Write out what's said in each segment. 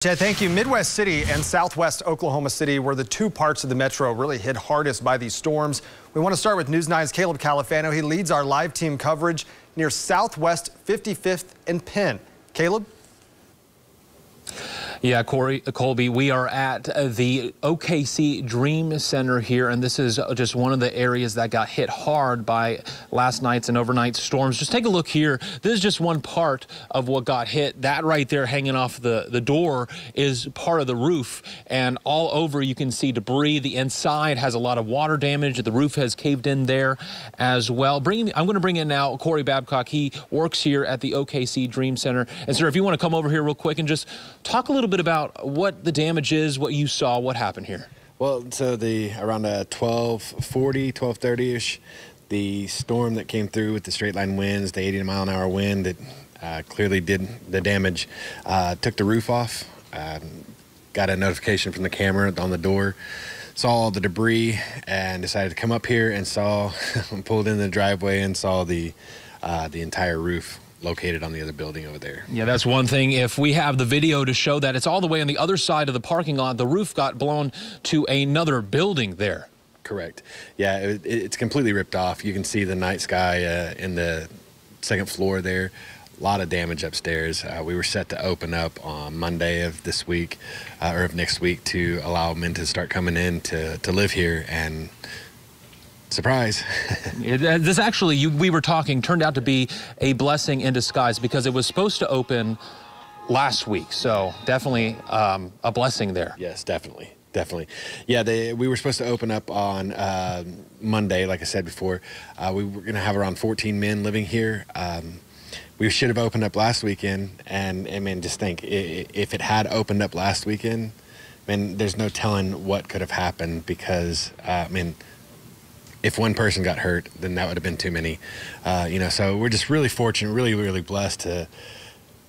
Ted, thank you. Midwest City and Southwest Oklahoma City were the two parts of the metro really hit hardest by these storms. We want to start with News 9's Caleb Califano. He leads our live team coverage near Southwest 55th and Penn. Caleb? Yeah, Colby, we are at the OKC Dream Center here, and this is just one of the areas that got hit hard by last night's and overnight storms. Just take a look here. This is just one part of what got hit. That right there hanging off the door is part of the roof, and all over you can see debris. The inside has a lot of water damage. The roof has caved in there as well. I'm going to bring in now Corey Babcock. He works here at the OKC Dream Center. And sir, if you want to come over here real quick and just talk a little bit about what the damage is, what you saw, what happened here. Well, so around 12:40, 12:30ish, the storm that came through with the straight line winds, the 80-mile-an-hour wind that clearly did the damage, took the roof off. Got a notification from the camera on the door, saw all the debris, and decided to come up here and pulled in the driveway and saw the entire roof located on the other building over there. Yeah, that's one thing. If we have the video to show that, it's all the way on the other side of the parking lot. The roof got blown to another building there. Correct. Yeah, it's completely ripped off. You can see the night sky in the second floor there. A lot of damage upstairs. We were set to open up on Monday of this week, or of next week, to allow men to start coming in to live here, and surprise. This actually, we were talking, turned out to be a blessing in disguise because it was supposed to open last week. So definitely a blessing there. Yes, definitely. Definitely. Yeah, we were supposed to open up on Monday, like I said before. We were going to have around 14 men living here. We should have opened up last weekend. And I mean, just think, if it had opened up last weekend, I mean, there's no telling what could have happened because, I mean, if one person got hurt, then that would have been too many. So we're just really fortunate, really, really blessed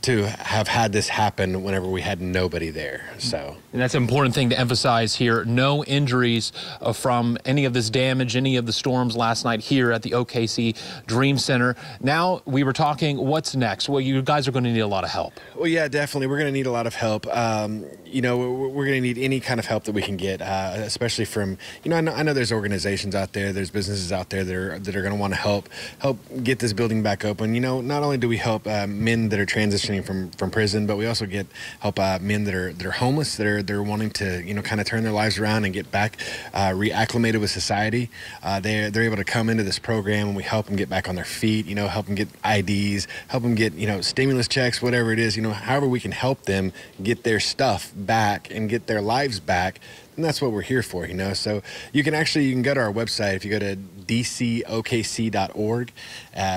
to have had this happen whenever we had nobody there. So, and that's an important thing to emphasize here. No injuries from any of this damage, any of the storms last night here at the OKC Dream Center. Now, we were talking, what's next? Well, you guys are going to need a lot of help. Well, yeah, definitely. We're going to need a lot of help. We're going to need any kind of help that we can get, especially from, I know there's organizations out there, there's businesses out there that are going to want to help get this building back open. Not only do we help men that are transitioning from prison, but we also help men that are homeless, they're wanting to kind of turn their lives around and get back reacclimated with society. They're able to come into this program and we help them get back on their feet, help them get IDs, help them get stimulus checks, whatever it is, however we can help them get their stuff back and get their lives back. And that's what we're here for, So you can go to our website. If you go to dcokc.org,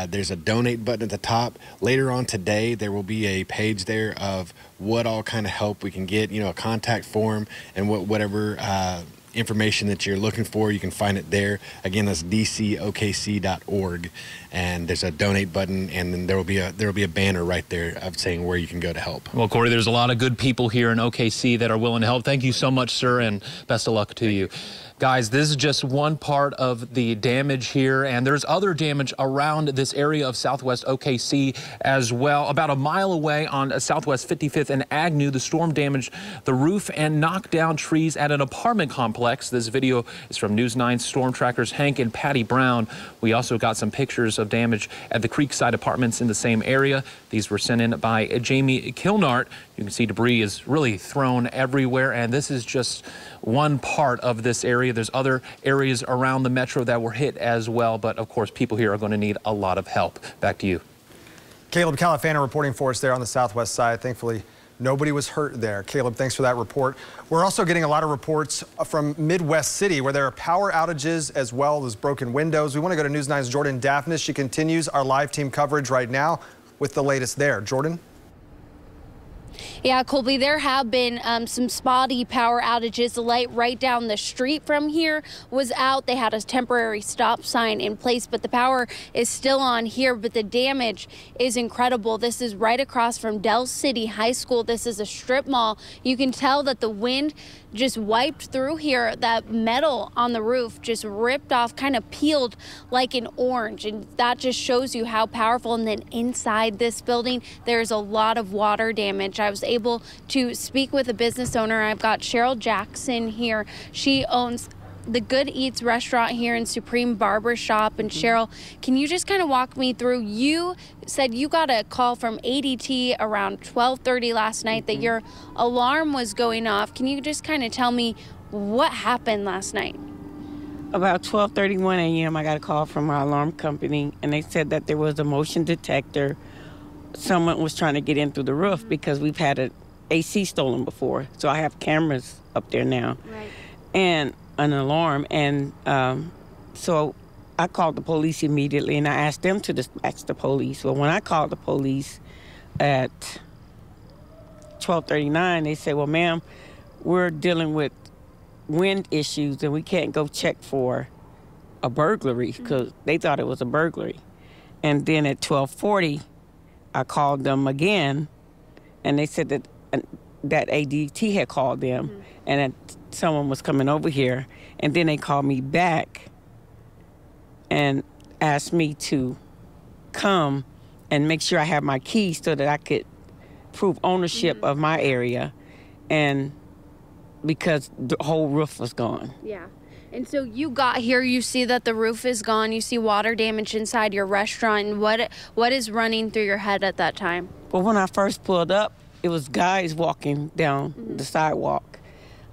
there's a donate button at the top. Later on today, there will be a page there of what all kind of help we can get, a contact form and whatever information that you're looking for, you can find it there. Again, that's dcokc.org, and there's a donate button, and then there will be a banner right there of saying where you can go to help. Well, Corey, there's a lot of good people here in OKC that are willing to help. Thank you so much, sir, and best of luck to you. Guys, this is just one part of the damage here, and there's other damage around this area of Southwest OKC as well. About a mile away on Southwest 55th and Agnew, the storm damaged the roof and knocked down trees at an apartment complex. This video is from News 9's storm trackers Hank and Patty Brown. We also got some pictures of damage at the Creekside Apartments in the same area. These were sent in by Jamie Kilnart. You can see debris is really thrown everywhere, and this is just one part of this area. There's other areas around the metro that were hit as well, but of course people here are going to need a lot of help. Back to you. Caleb Califano reporting for us there on the southwest side. Thankfully, nobody was hurt there. Caleb, thanks for that report. We're also getting a lot of reports from Midwest City where there are power outages as well as broken windows. We want to go to News 9's Jordan Dafnis. She continues our live team coverage right now with the latest there. Jordan? Yeah, Colby, there have been some spotty power outages. The light right down the street from here was out. They had a temporary stop sign in place, but the power is still on here. But the damage is incredible. This is right across from Del City High School. This is a strip mall. You can tell that the wind just wiped through here. That metal on the roof just ripped off, kind of peeled like an orange. And that just shows you how powerful. And then inside this building, there's a lot of water damage. I was able to speak with a business owner. I've got Cheryl Jackson here. She owns the Good Eats restaurant here in Supreme Barbershop. And Cheryl, can you just kind of walk me through? You said you got a call from ADT around 12:30 last night that your alarm was going off. Can you just kind of tell me what happened last night? About 12:31 a.m. I got a call from our alarm company, and they said that there was a motion detector. Someone was trying to get in through the roof because we've had an AC stolen before. So I have cameras up there now. Right. And an alarm, and so I called the police immediately, and I asked them to dispatch the police. Well, when I called the police at 12:39, they said, well, ma'am, we're dealing with wind issues, and we can't go check for a burglary, because they thought it was a burglary. And then at 12:40, I called them again, and they said that ADT had called them, and that someone was coming over here. And then they called me back and asked me to come and make sure I have my keys so that I could prove ownership of my area, and because the whole roof was gone. Yeah. And so you got here, you see that the roof is gone, you see water damage inside your restaurant, and what is running through your head at that time? Well, when I first pulled up, it was guys walking down the sidewalk.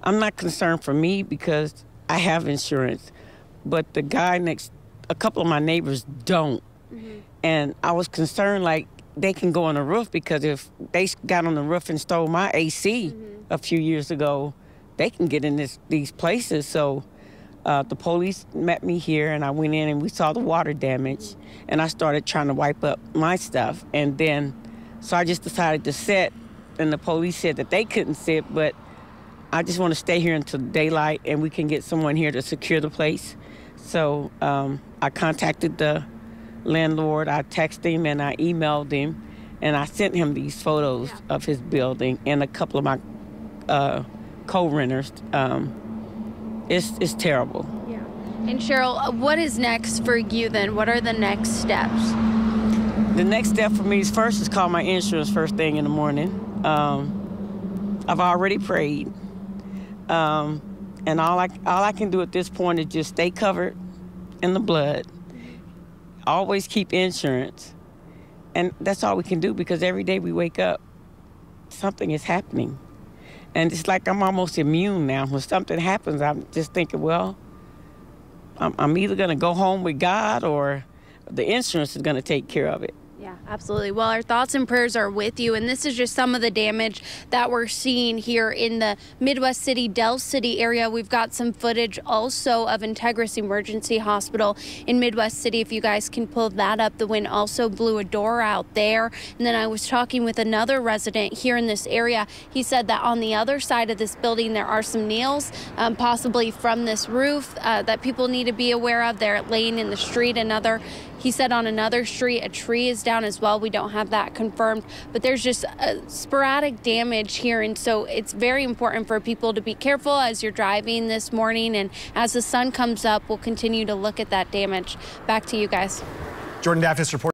I'm not concerned for me because I have insurance, but the guy next, a couple of my neighbors don't. And I was concerned, like, they can go on the roof, because if they got on the roof and stole my AC a few years ago, they can get in these places. So the police met me here, and I went in and we saw the water damage, and I started trying to wipe up my stuff. And then, so I just decided to sit, and the police said that they couldn't sit, but I just want to stay here until daylight and we can get someone here to secure the place. So I contacted the landlord, I texted him and I emailed him, and I sent him these photos of his building and a couple of my co-renters. It's terrible. Yeah. And Cheryl, what is next for you then? What are the next steps? The next step for me is first call my insurance first thing in the morning. I've already prayed. And all I can do at this point is just stay covered in the blood. Always keep insurance. And that's all we can do, because every day we wake up, something is happening. And it's like I'm almost immune now. When something happens, I'm just thinking, well, I'm either going to go home with God or the insurance is going to take care of it. Yeah, absolutely. Well, our thoughts and prayers are with you. And this is just some of the damage that we're seeing here in the Midwest City, Del City area. We've got some footage also of Integris Emergency Hospital in Midwest City. If you guys can pull that up, the wind also blew a door out there. And then I was talking with another resident here in this area. He said that on the other side of this building, there are some nails, possibly from this roof, that people need to be aware of. They're laying in the street. He said on another street, a tree is down as well. We don't have that confirmed, but there's just sporadic damage here. And so it's very important for people to be careful as you're driving this morning. And as the sun comes up, we'll continue to look at that damage. Back to you guys. Jordan Dafnis reporting.